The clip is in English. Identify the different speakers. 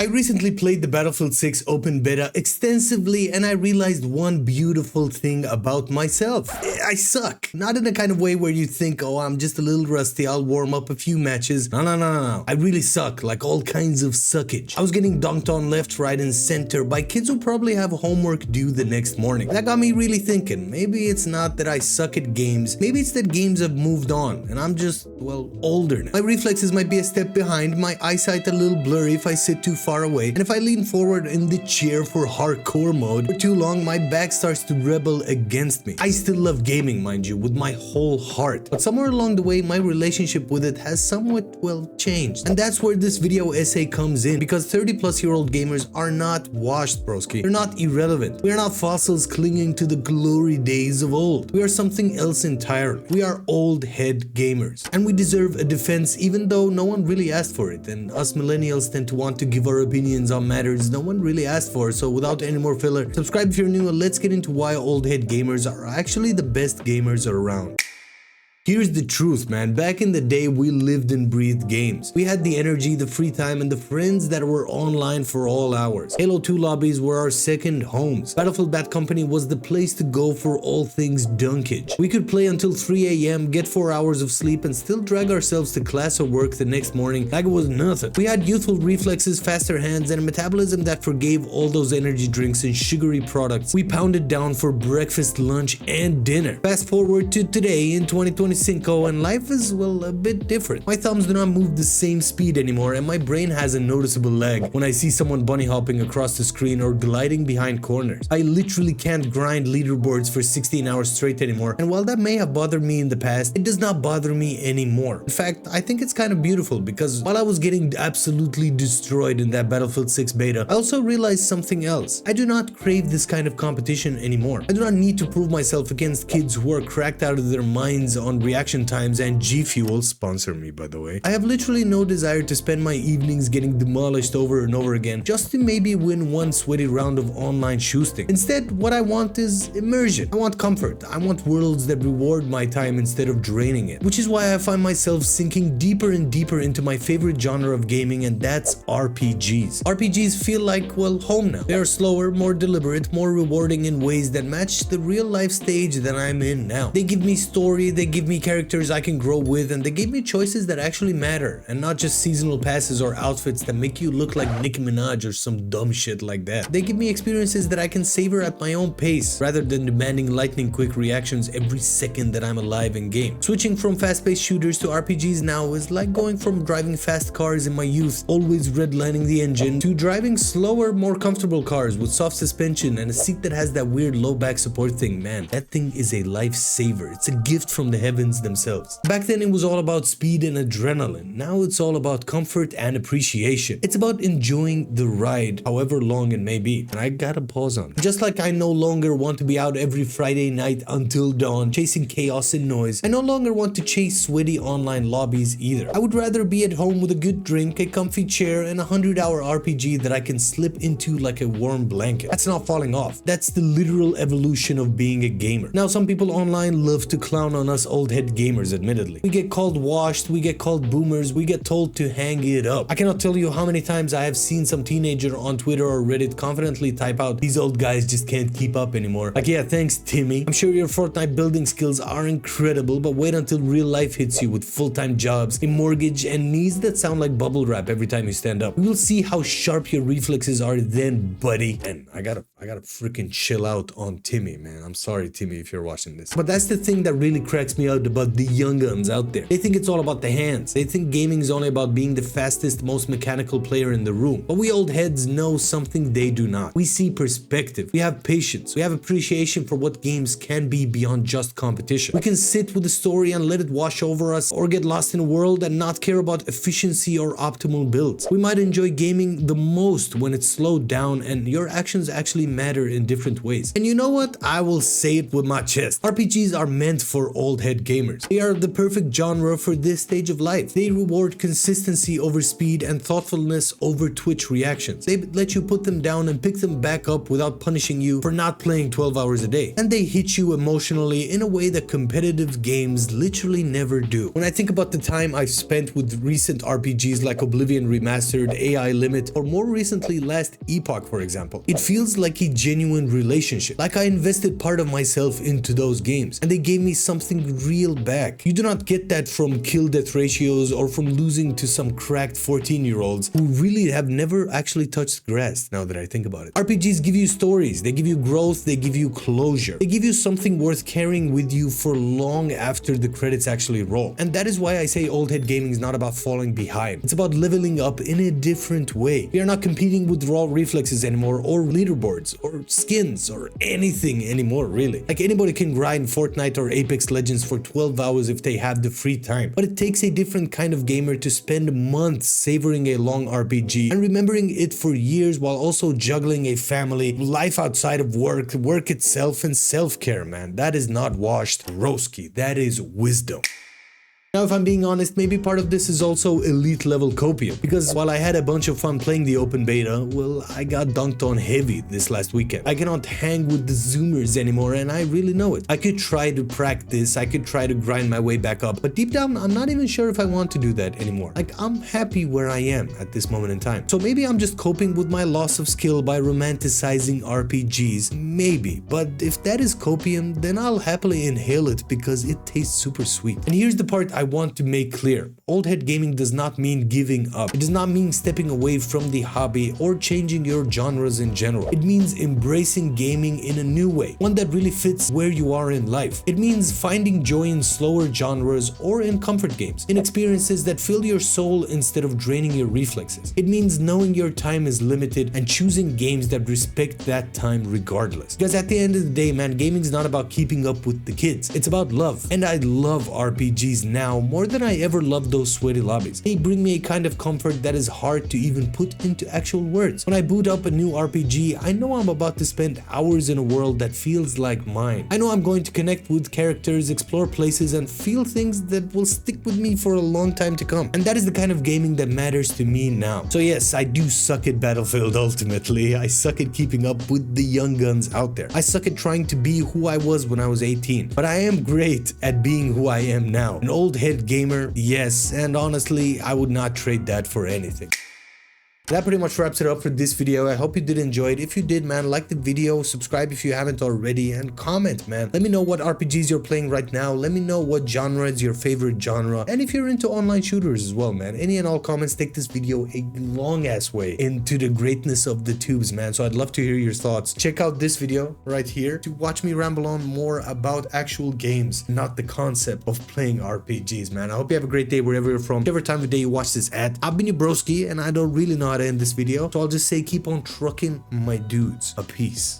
Speaker 1: I recently played the Battlefield 6 open beta extensively and I realized one beautiful thing about myself. I suck. Not in a kind of way where you think, oh, I'm just a little rusty, I'll warm up a few matches. No. I really suck, like all kinds of suckage. I was getting dunked on left, right, and center by kids who probably have homework due the next morning. That got me really thinking, maybe it's not that I suck at games, maybe it's that games have moved on and I'm just, well, older now. My reflexes might be a step behind, my eyesight a little blurry if I sit too far away, and if I lean forward in the chair for hardcore mode for too long, my back starts to rebel against me. I still love gaming, mind you, with my whole heart, but somewhere along the way my relationship with it has somewhat, well, changed. And that's where this video essay comes in, because 30-plus-year-old gamers are not washed, broski. They're not irrelevant. We are not fossils clinging to the glory days of old. We are something else entirely. We are old head gamers, and we deserve a defense even though no one really asked for it, and us millennials tend to want to give our opinions on matters no one really asked for. So without any more filler, subscribe if you're new and let's get into why old head gamers are actually the best gamers around. Here's the truth, man. Back in the day, we lived and breathed games. We had the energy, the free time, and the friends that were online for all hours. Halo 2 lobbies were our second homes. Battlefield Bad Company was the place to go for all things dunkage. We could play until 3 AM, get 4 hours of sleep, and still drag ourselves to class or work the next morning like it was nothing. We had youthful reflexes, faster hands, and a metabolism that forgave all those energy drinks and sugary products we pounded down for breakfast, lunch, and dinner. Fast forward to today in 2026, and life is, well, a bit different. My thumbs do not move the same speed anymore, and my brain has a noticeable lag when I see someone bunny hopping across the screen or gliding behind corners. I literally can't grind leaderboards for 16 hours straight anymore, and while that may have bothered me in the past, it does not bother me anymore. In fact, I think it's kind of beautiful, because while I was getting absolutely destroyed in that Battlefield 6 beta, I also realized something else. I do not crave this kind of competition anymore. I do not need to prove myself against kids who are cracked out of their minds on reaction times, and G Fuel sponsor me, by the way. I have literally no desire to spend my evenings getting demolished over and over again just to maybe win one sweaty round of online shoosting. Instead, what I want is immersion. I want comfort. I want worlds that reward my time instead of draining it, which is why I find myself sinking deeper and deeper into my favorite genre of gaming, and that's RPGs. RPGs feel like, well, home now. They are slower, more deliberate, more rewarding in ways that match the real life stage that I'm in now. They give me story, they give me characters I can grow with, and they gave me choices that actually matter, and not just seasonal passes or outfits that make you look like Nicki Minaj or some dumb shit like that. They give me experiences that I can savor at my own pace, rather than demanding lightning quick reactions every second that I'm alive in game. Switching from fast-paced shooters to RPGs now is like going from driving fast cars in my youth, always redlining the engine, to driving slower, more comfortable cars with soft suspension and a seat that has that weird low back support thing. Man, that thing is a lifesaver. It's a gift from the heavens themselves. Back then it was all about speed and adrenaline. Now it's all about comfort and appreciation. It's about enjoying the ride, however long it may be. And I gotta pause on that. Just like I no longer want to be out every Friday night until dawn chasing chaos and noise, I no longer want to chase sweaty online lobbies either. I would rather be at home with a good drink, a comfy chair, and a 100-hour RPG that I can slip into like a warm blanket. That's not falling off. That's the literal evolution of being a gamer. Now, some people online love to clown on us old head gamers, admittedly. We get called washed, we get called boomers, we get told to hang it up. I cannot tell you how many times I have seen some teenager on Twitter or Reddit confidently type out, "These old guys just can't keep up anymore." Like, yeah, thanks, Timmy. I'm sure your Fortnite building skills are incredible, but wait until real life hits you with full-time jobs, a mortgage, and knees that sound like bubble wrap every time you stand up. We will see how sharp your reflexes are then, buddy. And I gotta freaking chill out on Timmy, man. I'm sorry, Timmy, if you're watching this. But that's the thing that really cracks me out about the young guns out there. They think it's all about the hands. They think gaming is only about being the fastest, most mechanical player in the room. But we old heads know something they do not. We see perspective. We have patience. We have appreciation for what games can be beyond just competition. We can sit with the story and let it wash over us, or get lost in a world and not care about efficiency or optimal builds. We might enjoy gaming the most when it's slowed down and your actions actually matter in different ways. And you know what? I will say it with my chest. RPGs are meant for old head gamers. They are the perfect genre for this stage of life. They reward consistency over speed and thoughtfulness over Twitch reactions. They let you put them down and pick them back up without punishing you for not playing 12 hours a day. And they hit you emotionally in a way that competitive games literally never do. When I think about the time I've spent with recent RPGs like Oblivion Remastered, AI Limit, or more recently Last Epoch for example, it feels like a genuine relationship. Like I invested part of myself into those games and they gave me something real back. You do not get that from kill death ratios or from losing to some cracked 14-year-olds who really have never actually touched grass, now that I think about it. RPGs give you stories, they give you growth, they give you closure. They give you something worth carrying with you for long after the credits actually roll. And that is why I say old head gaming is not about falling behind. It's about leveling up in a different way. We are not competing with raw reflexes anymore, or leaderboards, or skins, or anything anymore really. Like anybody can grind Fortnite or Apex Legends for 12 hours if they have the free time. But it takes a different kind of gamer to spend months savoring a long RPG and remembering it for years while also juggling a family, life outside of work, work itself, and self-care, man. That is not washed roski. That is wisdom. Now, if I'm being honest, maybe part of this is also elite level copium, because while I had a bunch of fun playing the open beta, well, I got dunked on heavy this last weekend. I cannot hang with the Zoomers anymore, and I really know it. I could try to practice, I could try to grind my way back up, but deep down, I'm not even sure if I want to do that anymore. Like, I'm happy where I am at this moment in time. So maybe I'm just coping with my loss of skill by romanticizing RPGs, maybe. But if that is copium, then I'll happily inhale it because it tastes super sweet. And here's the part I want to make clear. Old head gaming does not mean giving up. It does not mean stepping away from the hobby or changing your genres in general. It means embracing gaming in a new way, one that really fits where you are in life. It means finding joy in slower genres or in comfort games, in experiences that fill your soul instead of draining your reflexes. It means knowing your time is limited and choosing games that respect that time regardless. Because at the end of the day, man, gaming is not about keeping up with the kids. It's about love. And I love RPGs now more than I ever loved those sweaty lobbies. They bring me a kind of comfort that is hard to even put into actual words. When I boot up a new RPG, I know I'm about to spend hours in a world that feels like mine. I know I'm going to connect with characters, explore places, and feel things that will stick with me for a long time to come. And that is the kind of gaming that matters to me now. So yes, I do suck at Battlefield ultimately. I suck at keeping up with the young guns out there. I suck at trying to be who I was when I was 18. But I am great at being who I am now. An old head gamer, yes, and honestly, I would not trade that for anything. That pretty much wraps it up for this video. I hope you did enjoy it. If you did, man, like the video, subscribe if you haven't already, and comment, man. Let me know what RPGs you're playing right now. Let me know what genre is your favorite genre. And if you're into online shooters as well, man. Any and all comments take this video a long ass way into the greatness of the tubes, man. So I'd love to hear your thoughts. Check out this video right here to watch me ramble on more about actual games, not the concept of playing RPGs, man. I hope you have a great day wherever you're from, whichever time of day you watch this at. I've been your broski, and I don't really know how to end this video, so I'll just say keep on trucking my dudes. A peace.